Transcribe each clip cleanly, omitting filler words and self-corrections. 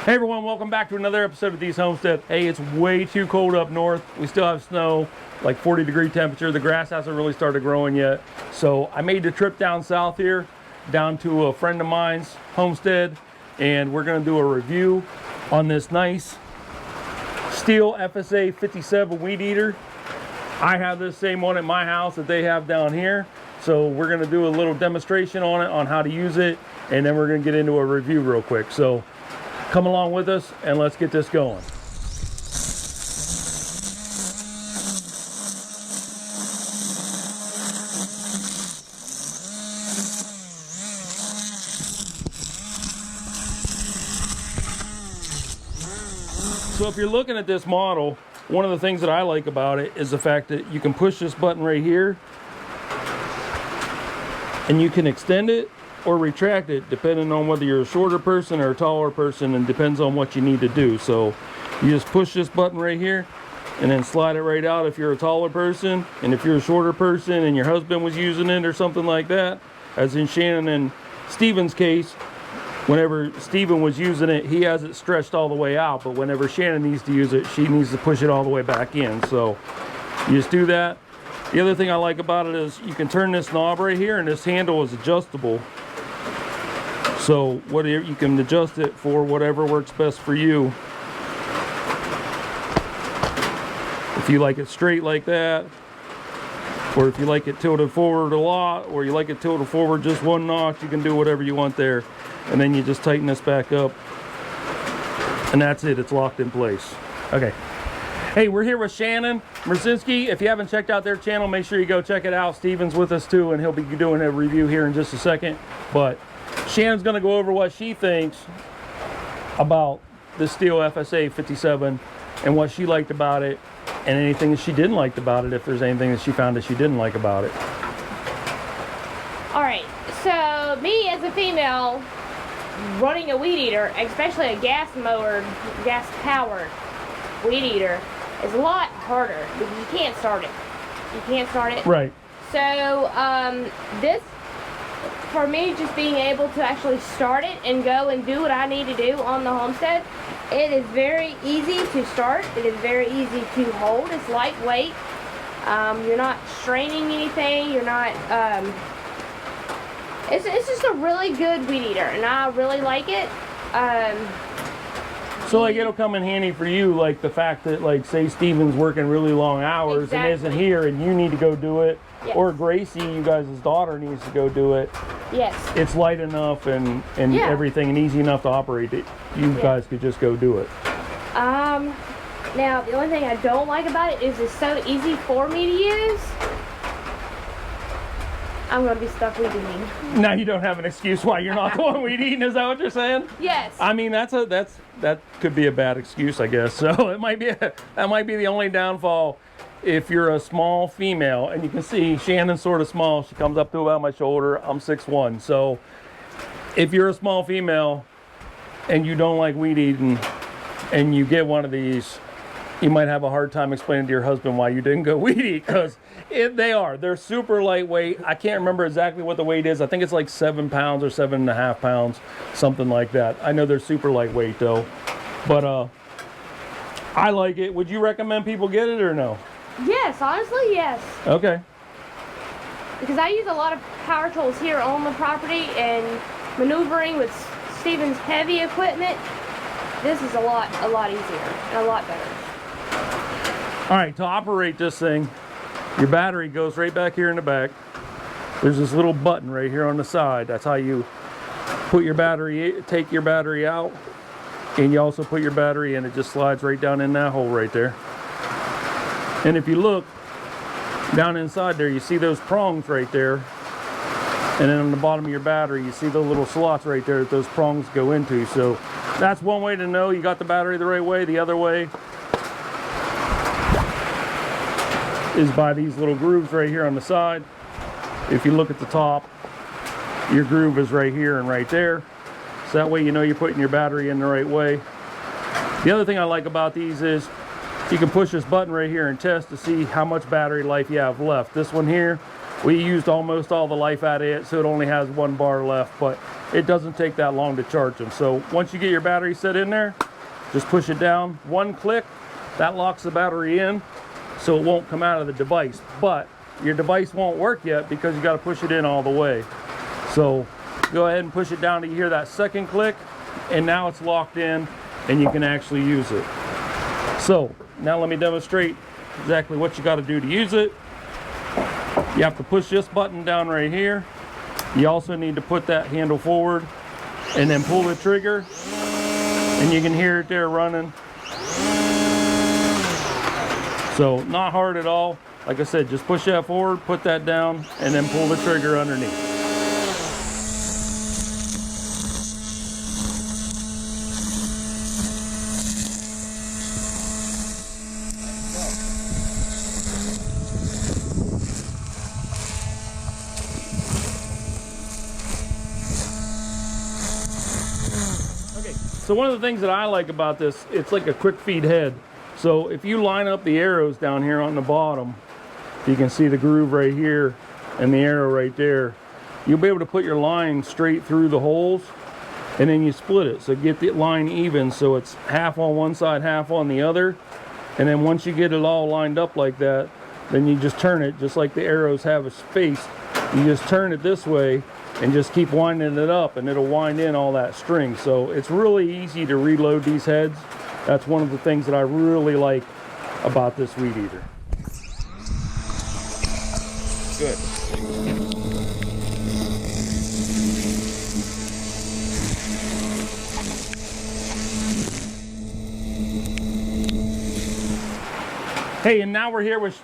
Hey everyone, welcome back to another episode of These Homestead. Hey, it's way too cold up north. We still have snow, like 40-degree temperature. The grass hasn't really started growing yet. So I made the trip down south here, down to a friend of mine's homestead, and we're gonna do a review on this nice Stihl FSA57 weed eater. I have this same one at my house that they have down here. So we're gonna do a little demonstration on it, on how to use it, and then we're gonna get into a review real quick. So come along with us and let's get this going. So if you're looking at this model, one of the things that I like about it is the fact that you can push this button right here and you can extend it or retract it depending on whether you're a shorter person or a taller person, and depends on what you need to do. So you just push this button right here and then slide it right out if you're a taller person, and if you're a shorter person and your husband was using it or something like that, as in Shannon and Steven's case, whenever Steven was using it, he has it stretched all the way out, but whenever Shannon needs to use it, she needs to push it all the way back in. So you just do that. The other thing I like about it is you can turn this knob right here, and this handle is adjustable. So whatever, you can adjust it for whatever works best for you. If you like it straight like that, or if you like it tilted forward a lot, or you like it tilted forward just one notch, you can do whatever you want there. And then you just tighten this back up, and that's it, it's locked in place. Okay. Hey, we're here with Shannon Merzinski. If you haven't checked out their channel, make sure you go check it out. Steven's with us too, and he'll be doing a review here in just a second. But Shannon's gonna go over what she thinks about the Stihl FSA57 and what she liked about it, and anything that she didn't like about it, if there's anything that she found that she didn't like about it. All right, so me as a female running a weed eater, especially a gas powered weed eater, is a lot harder because you can't start it. You can't start it. Right. So this, for me, just being able to actually start it and go and do what I need to do on the homestead, it is very easy to start. It is very easy to hold. It's lightweight. You're not straining anything. You're not. It's just a really good weed eater, and I really like it. So like it'll come in handy for you, like the fact that, like, say Steven's working really long hours Exactly. and isn't here and you need to go do it, Yes. or Gracie, you guys' daughter, needs to go do it. Yes. It's light enough and Yeah. everything, and easy enough to operate that you guys could just go do it. Now the only thing I don't like about it is it's so easy for me to use. I'm gonna be stuck weed eating. Now you don't have an excuse why you're not going weed eating, is that what you're saying? Yes. I mean, that could be a bad excuse, I guess. So it might be that might be the only downfall if you're a small female. And you can see Shannon's sort of small. She comes up to about my shoulder. I'm 6'1". So if you're a small female and you don't like weed eating and you get one of these, you might have a hard time explaining to your husband why you didn't go weed eat, because they're super lightweight. I can't remember exactly what the weight is. I think it's like 7 pounds or 7.5 pounds, something like that. I know they're super lightweight though, but I like it. Would you recommend people get it or no? Yes, honestly, yes. Okay. Because I use a lot of power tools here on the property, and maneuvering with Steven's heavy equipment, this is a lot easier and a lot better. All right, to operate this thing, your battery goes right back here in the back. There's this little button right here on the side. That's how you put your battery, take your battery out, and you also put your battery in. It just slides right down in that hole right there. And if you look down inside there, you see those prongs right there. And then on the bottom of your battery, you see the little slots right there that those prongs go into. So that's one way to know you got the battery the right way. The other way is by these little grooves right here on the side. If you look at the top, your groove is right here and right there. So that way you know you're putting your battery in the right way. The other thing I like about these is you can push this button right here and test to see how much battery life you have left. This one here We used almost all the life out of it, so it only has 1 bar left, but it doesn't take that long to charge them. So once you get your battery set in there, just push it down, 1 click, that locks the battery in, so it won't come out of the device. But your device won't work yet because you got to push it in all the way. So go ahead and push it down till you hear that 2nd click, and now it's locked in and you can actually use it. So now let me demonstrate exactly what you got to do to use it. You have to push this button down right here. You also need to put that handle forward and then pull the trigger, and you can hear it there running. So not hard at all. Like I said, just push that forward, put that down, and then pull the trigger underneath. So one of the things that I like about this, it's like a quick feed head. So if you line up the arrows down here on the bottom, you can see the groove right here and the arrow right there. You'll be able to put your line straight through the holes, and then you split it. So get the line even, so it's half on one side, half on the other. And then once you get it all lined up like that, then you just turn it just like the arrows have a space. You just turn it this way and just keep winding it up, and it'll wind in all that string. So it's really easy to reload these heads. That's one of the things that I really like about this weed eater. Good. Hey, and now we're here with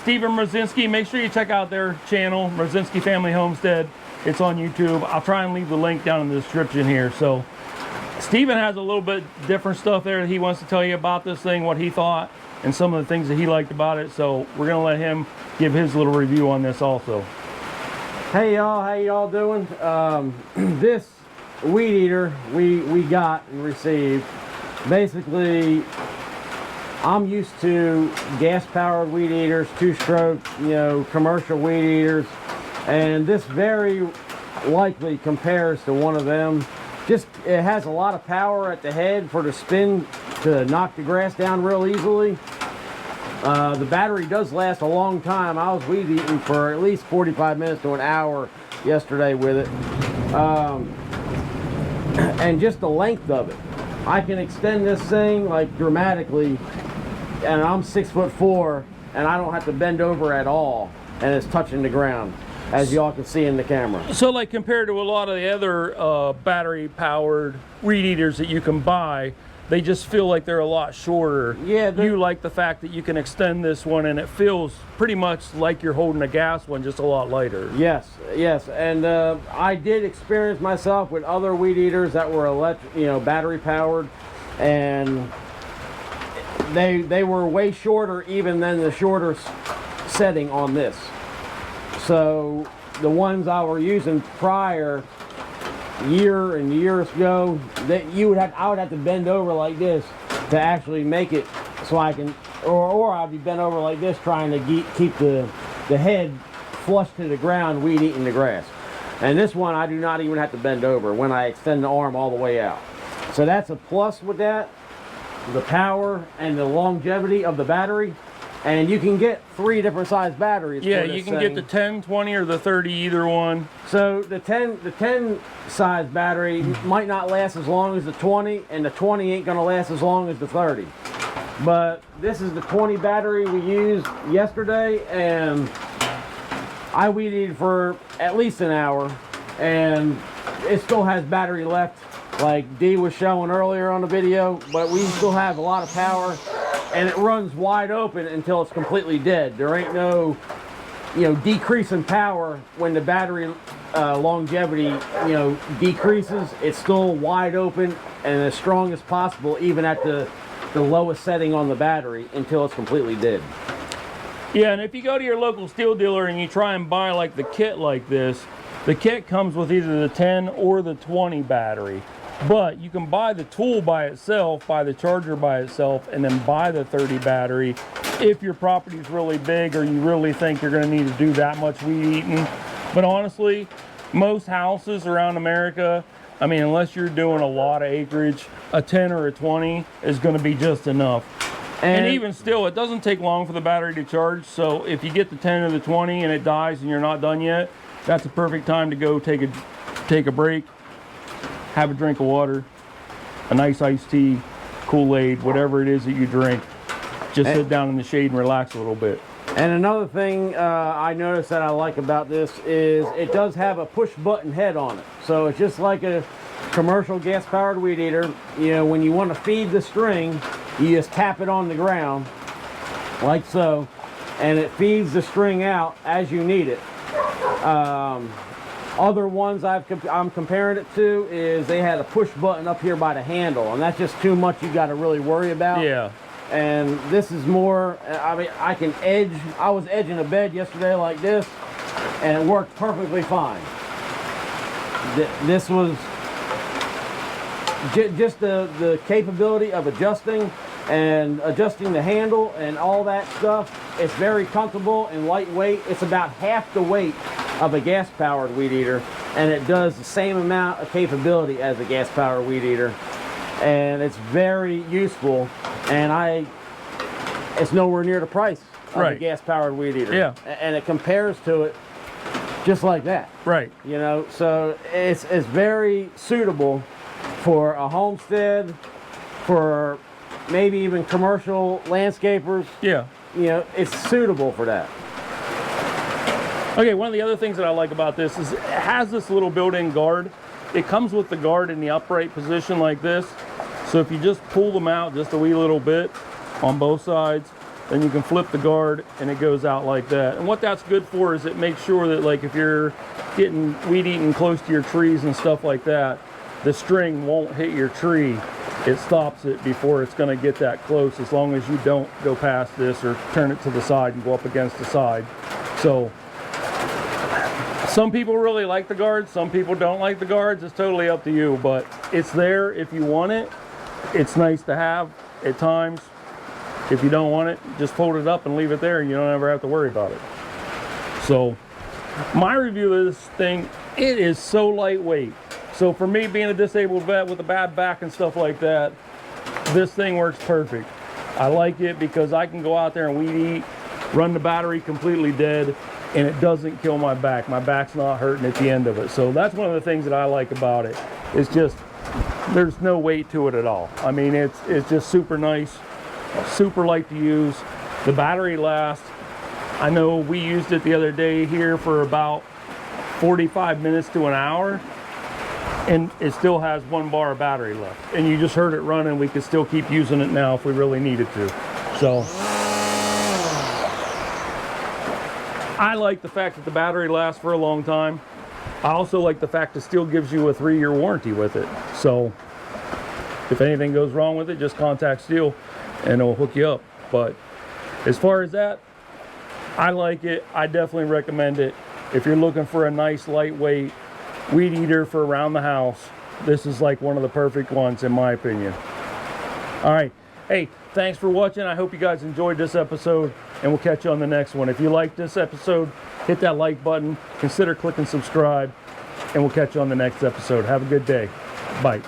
Stephen Mrozinski. Make sure you check out their channel, Mrozinski Family Homestead. It's on YouTube. I'll try and leave the link down in the description here. So Stephen has a little bit different stuff there that he wants to tell you about this thing, what he thought, and some of the things that he liked about it. So we're gonna let him give his little review on this also. Hey y'all, how y'all doing? This weed eater we got and received, basically I'm used to gas powered weed eaters, 2-stroke, you know, commercial weed eaters, and this very likely compares to one of them. Just, it has a lot of power at the head for the spin to knock the grass down real easily. The battery does last a long time. I was weed eating for at least 45 minutes to an hour yesterday with it. And just the length of it. I can extend this thing like dramatically, and I'm 6'4", and I don't have to bend over at all, and it's touching the ground, as y'all can see in the camera. So like compared to a lot of the other battery powered weed eaters that you can buy, they just feel like they're a lot shorter. Yeah. You like the fact that you can extend this one and it feels pretty much like you're holding a gas one, just a lot lighter. Yes, yes, and I did experience myself with other weed eaters that were battery powered, and they were way shorter even than the shorter setting on this. So the ones I were using prior, years ago, that I would have to bend over like this to actually make it so I can, or I'd be bent over like this trying to keep the head flush to the ground, weed eating the grass. And this one I do not even have to bend over when I extend the arm all the way out. So that's a plus with that, the power and the longevity of the battery. And you can get 3 different size batteries. Yeah, you can get the 10, 20, or the 30, either one. So the 10 size battery might not last as long as the 20, and the 20 ain't gonna last as long as the 30. But this is the 20 battery we used yesterday, and I weed eated for at least an hour, and it still has battery left, like Dee was showing earlier on the video, but we still have a lot of power. And it runs wide open until it's completely dead. There ain't no, decrease in power when the battery longevity, decreases. It's still wide open and as strong as possible, even at the lowest setting on the battery, until it's completely dead. Yeah, and if you go to your local Stihl dealer and you try and buy like the kit like this, the kit comes with either the 10 or the 20 battery. But you can buy the tool by itself, buy the charger by itself, and then buy the 30 battery if your property's really big or you really think you're going to need to do that much weed eating. But honestly, most houses around America, I mean, unless you're doing a lot of acreage, a 10 or a 20 is going to be just enough. And even still, it doesn't take long for the battery to charge. So if you get the 10 or the 20 and it dies and you're not done yet, that's a perfect time to go take a break, have a drink of water, a nice iced tea, Kool-Aid, whatever it is that you drink. Just sit down in the shade and relax a little bit. And another thing I noticed that I like about this is it does have a push button head on it. So it's just like a commercial gas powered weed eater. You know, when you want to feed the string, you just tap it on the ground like so, and it feeds the string out as you need it. Other ones I'm comparing it to is they had a push button up here by the handle, and that's just too much you got to really worry about. Yeah. And this is more, I mean, I can edge. I was edging a bed yesterday like this, and it worked perfectly fine. This was just the capability of adjusting the handle and all that stuff. It's very comfortable and lightweight. It's about half the weight of a gas-powered weed eater, and it does the same amount of capability as a gas-powered weed eater. And it's very useful, and it's nowhere near the price of a gas-powered weed eater. Yeah. And it compares to it just like that. Right. You know, so it's very suitable for a homestead, for maybe even commercial landscapers. Yeah. You know, it's suitable for that. Okay, one of the other things that I like about this is it has this little built-in guard. It comes with the guard in the upright position like this. So if you just pull them out just a wee little bit on both sides, then you can flip the guard and it goes out like that. And what that's good for is it makes sure that, like, if you're getting weed eaten close to your trees and stuff like that, the string won't hit your tree. It stops it before it's going to get that close, as long as you don't go past this or turn it to the side and go up against the side. So some people really like the guards, some people don't like the guards. It's totally up to you, but it's there if you want it. It's nice to have at times. If you don't want it, just fold it up and leave it there, and you don't ever have to worry about it. So my review of this thing, it is so lightweight. So for me, being a disabled vet with a bad back and stuff like that, this thing works perfect. I like it because I can go out there and weed eat, run the battery completely dead, and it doesn't kill my back. My back's not hurting at the end of it. So that's one of the things that I like about it. It's just, there's no weight to it at all. I mean, it's just super nice, super light to use. The battery lasts. I know we used it the other day here for about 45 minutes to an hour, and it still has 1 bar of battery left. And you just heard it running. We could still keep using it now if we really needed to. So I like the fact that the battery lasts for a long time. I also like the fact it still gives you a 3-year warranty with it. So if anything goes wrong with it, just contact Stihl and it'll hook you up. But as far as that, I like it. I definitely recommend it. If you're looking for a nice lightweight weed eater for around the house, this is like one of the perfect ones in my opinion. All right. Hey, thanks for watching. I hope you guys enjoyed this episode, and we'll catch you on the next one. If you like this episode, hit that like button, consider clicking subscribe, and we'll catch you on the next episode. Have a good day. Bye.